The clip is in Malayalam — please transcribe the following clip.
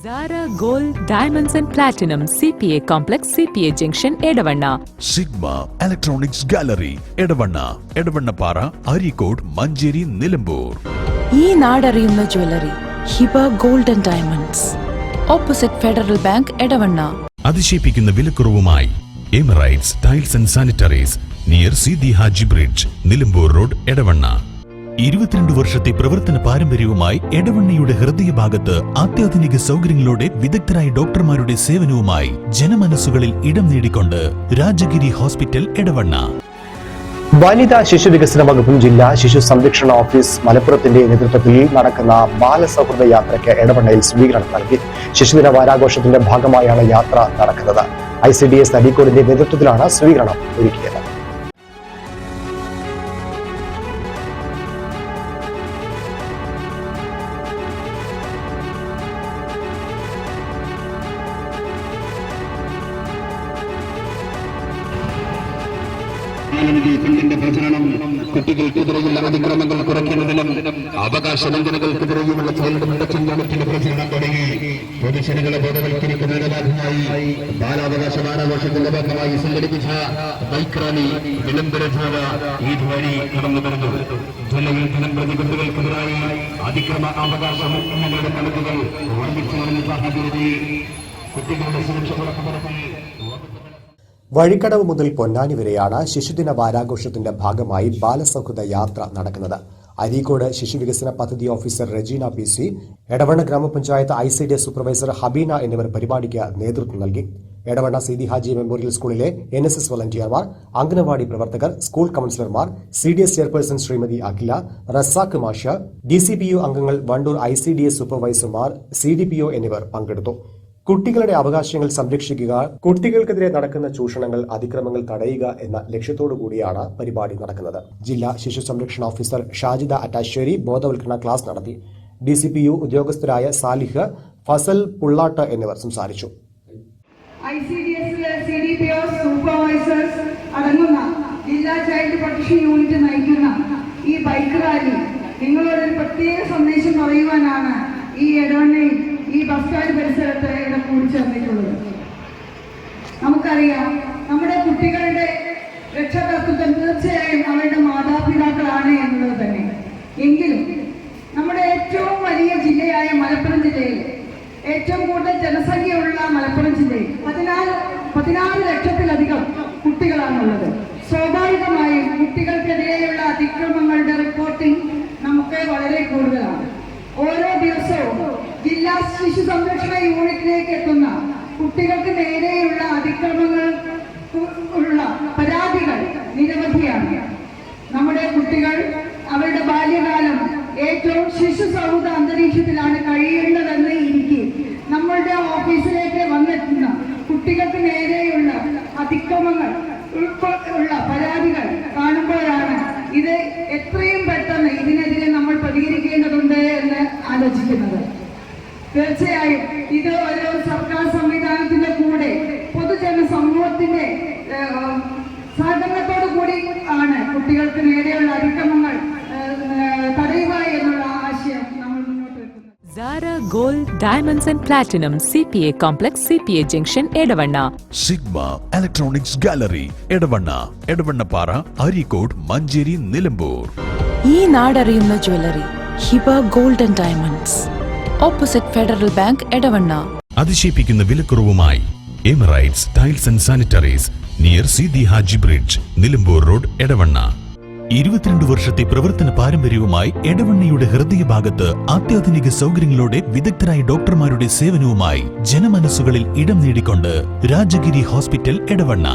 Zara Gold Diamonds and Platinum CPA Complex CPA Junction Edavanna Sigma Electronics Gallery Edavanna Para Arikod Manjeri Nilambur ഈ നാടറിയുന്ന jewellery Hiba gold and diamonds opposite federal bank Edavanna. അതിശയിപ്പിക്കുന്ന വിലക്കുറവുമായി Emirates tiles and sanitaries near Sidi Haji bridge Nilambur road Edavanna. 22 വർഷത്തെ പ്രവർത്തന പാരമ്പര്യവുമായി എടവണ്ണയുടെ ഹൃദയഭാഗത്ത് അത്യാധുനിക സൗകര്യങ്ങളോടെ വിദഗ്ധരായ ഡോക്ടർമാരുടെ സേവനവുമായി ജനമനസ്സുകളിൽ ഇടം നേടിക്കൊണ്ട് രാജഗിരി ഹോസ്പിറ്റൽ എടവണ്ണ. വനിതാ ശിശു വികസന വകുപ്പും ജില്ലാ ശിശു സംരക്ഷണ ഓഫീസ് മലപ്പുറത്തിന്റെ നേതൃത്വത്തിൽ നടക്കുന്ന ബാലസൗഹൃദ യാത്രയ്ക്ക് എടവണ്ണയിൽ സ്വീകരണം നൽകി. ശിശുദിന വാരാഘോഷത്തിന്റെ ഭാഗമായാണ് യാത്ര നടക്കുന്നത്. ICDS അരീക്കോടിന്റെ നേതൃത്വത്തിലാണ് സ്വീകരണം ഒരുക്കിയത്. ഫണ്ടിന്റെ പ്രചരണം കുട്ടികൾക്കെതിരെയുള്ള അതിക്രമങ്ങൾ കുറയ്ക്കുന്നതിനും അവകാശ ലംഘനങ്ങൾക്കെതിരെയുമുള്ള ചൈൽഡ് പ്രചരണം തുടങ്ങി പൊതുജനങ്ങളെ ബോധവൽക്കരിക്കുന്നതിന്റെ ഭാഗമായി ബാലാവകാശ വാരാഘോഷത്തിന്റെ ഭാഗമായി സംഘടിപ്പിച്ച ബൈക്ക് റാലി വിളംബരജാഥ ഈ വഴി കടന്നു വരുന്നു. ജില്ലയിൽ ദിനംപ്രതി കുട്ടികൾക്കെതിരായി അതിക്രമ അവകാശ മുന്നങ്ങളുടെ കണക്കുകൾ വർദ്ധിച്ചു വരുന്ന സാഹചര്യത്തിൽ കുട്ടികളുടെ സുരക്ഷ ഉറപ്പുവരുത്തി വഴിക്കടവ് മുതൽ പൊന്നാനി വരെയാണ് ശിശുദിന വാരാഘോഷത്തിന്റെ ഭാഗമായി ബാലസൗഹൃദ യാത്ര നടക്കുന്നത്. അരീക്കോട് ശിശുവികസന പദ്ധതി ഓഫീസർ റെജീന PC, എടവണ്ണ ഗ്രാമപഞ്ചായത്ത് ICDS സൂപ്പർവൈസർ ഹബീന എന്നിവർ പരിപാടിക്ക് നേതൃത്വം നൽകി. എടവണ്ണ സിദി ഹാജി മെമ്മോറിയൽ സ്കൂളിലെ NSS വോളണ്ടിയർമാർ, അംഗനവാടി പ്രവർത്തകർ, സ്കൂൾ കൌൺസിലർമാർ, CDS ചെയർപേഴ്സൺ ശ്രീമതി അഖില, റസാഖ് മാഷ്, DCPO അംഗങ്ങൾ, വണ്ടൂർ ICDS സൂപ്പർവൈസർമാർ, CDPO എന്നിവർ പങ്കെടുത്തു. കുട്ടികളുടെ അവകാശങ്ങൾ സംരക്ഷിക്കുക, കുട്ടികൾക്കെതിരെ നടക്കുന്ന ചൂഷണങ്ങൾ, അതിക്രമങ്ങൾ തടയുക എന്ന ലക്ഷ്യത്തോടു കൂടിയാണ് പരിപാടി നടക്കുന്നത്. ജില്ലാ ശിശു സംരക്ഷണ ഓഫീസർ ഷാജിദ അറ്റാശ്ശേരി ബോധവൽക്കരണ ക്ലാസ് നടത്തി. DCPO ഉദ്യോഗസ്ഥരായ സാലിഹ്, ഫസൽ പുള്ളാട്ട് എന്നിവർ സംസാരിച്ചു. ICDS CDPO സൂപ്പർവൈസേഴ്സ് അടങ്ങുന്ന ജില്ലാ ചൈൽഡ് പ്രൊട്ടക്ഷൻ യൂണിറ്റ് നയിക്കുന്ന ഈ ബൈക്ക് റാലി നിങ്ങളോടൊരു പ്രത്യേക സന്ദേശം പറയുവാനാണ് ഈ എടവണ്ണയിൽ ഈ ബസ് സ്റ്റാൻഡ് പരിസരത്ത് ഇവിടെ കൂടിച്ചേർന്നിട്ടുള്ളത്. നമുക്കറിയാം, നമ്മുടെ കുട്ടികളുടെ രക്ഷകർത്തൃത്വം തീർച്ചയായും അവരുടെ മാതാപിതാക്കളാണ് എന്നുള്ളത് തന്നെ. എങ്കിലും നമ്മുടെ ഏറ്റവും വലിയ ജില്ലയായ മലപ്പുറം ജില്ലയിൽ, ഏറ്റവും കൂടുതൽ ജനസംഖ്യയുള്ള മലപ്പുറം ജില്ലയിൽ 14 ലക്ഷത്തിലധികം കുട്ടികളാണുള്ളത്. സ്വാഭാവികമായും കുട്ടികൾക്കെതിരെയുള്ള അതിക്രമങ്ങളുടെ റിപ്പോർട്ടിംഗ് നമുക്ക് വളരെ കൂടുതലാണ്. ഓരോ ദിവസവും ജില്ലാ ശിശു സംരക്ഷണ യൂണിറ്റിലേക്ക് എത്തുന്ന കുട്ടികൾക്ക് നേരെയുള്ള അതിക്രമങ്ങൾ ഉള്ള പരാതികൾ നിരവധിയാണ്. നമ്മുടെ കുട്ടികൾ അവരുടെ ബാല്യകാലം ഏറ്റവും ശിശു സൗഹൃദ അന്തരീക്ഷത്തിലാണ് കഴിയേണ്ടതെന്ന് ഇരിക്കെ നമ്മളുടെ ഓഫീസിലേക്ക് വന്നെത്തുന്ന കുട്ടികൾക്ക് നേരെയുള്ള അതിക്രമങ്ങൾ ഉള്ള പരാതികൾ കാണുമ്പോഴാണ് ഇത് എത്രയും പെട്ടെന്ന് ഇതിനെതിരെ നമ്മൾ പ്രതികരിക്കേണ്ടതുണ്ട് എന്ന് ആലോചിക്കുന്നത്. തീർച്ചയായും ഇത് ഒരു സർക്കാർ സംവിധാനത്തിന്റെ കൂടെ പൊതുജന സമൂഹത്തിന്റെ സഹകരണത്തോടു കൂടി ആണ് കുട്ടികൾക്ക് നേരെയുള്ള അതിക്രമങ്ങൾ തടയുക എന്നുള്ള ആശയം നമ്മൾ മുന്നോട്ട് വെക്കുന്നത്. Zara Gold Diamonds and Platinum CPA Complex CPA Junction Edavanna Sigma Electronics Gallery Edavanna Para Arikod Manjeri Nilambur. ഈ നാടറിയുന്ന jewellery Hiba gold and diamonds opposite federal bank Edavanna. അതിശയിപ്പിക്കുന്ന വിലക്കുറവുമായി Emirates tiles and sanitaries near Sidi Haji bridge Nilambur road Edavanna. 22 വർഷത്തെ പ്രവർത്തന പാരമ്പര്യവുമായി എടവണ്ണയുടെ ഹൃദയഭാഗത്ത് അത്യാധുനിക സൗകര്യങ്ങളോടെ വിദഗ്ധരായ ഡോക്ടർമാരുടെ സേവനവുമായി ജനമനസ്സുകളിൽ ഇടം നേടിക്കൊണ്ട് രാജഗിരി ഹോസ്പിറ്റൽ എടവണ്ണ.